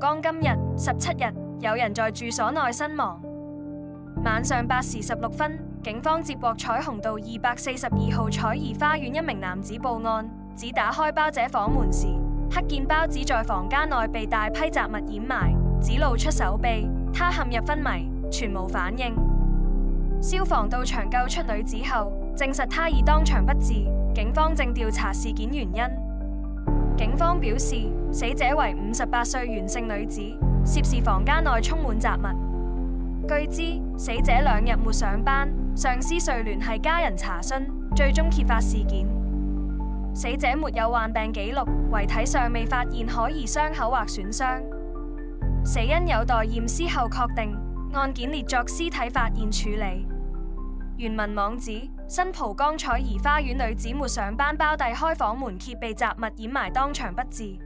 江今日17日有人在住所內身亡。晚上8時16分，警方接獲彩虹道242號彩怡花園一名男子報案，指打開胞姐房門時，黑見胞子在房間內被大批雜物掩埋，只露出手臂，她陷入昏迷，全無反應。消防到場救出女子後，證實她已當場不治，警方正調查事件原因。警方表示，死者為58歲袁姓女子，涉事房間內充滿雜物。據知，死者2日沒上班，上司遂聯繫家人查詢，最終揭發事件。死者沒有患病記錄，遺體尚未發現可疑傷口或損傷，死因有待驗屍後確定。案件列作屍體發現處理。原文網址：新蒲崗彩怡花園女子沒上班，胞弟開房門揭被雜物掩埋，當場不治。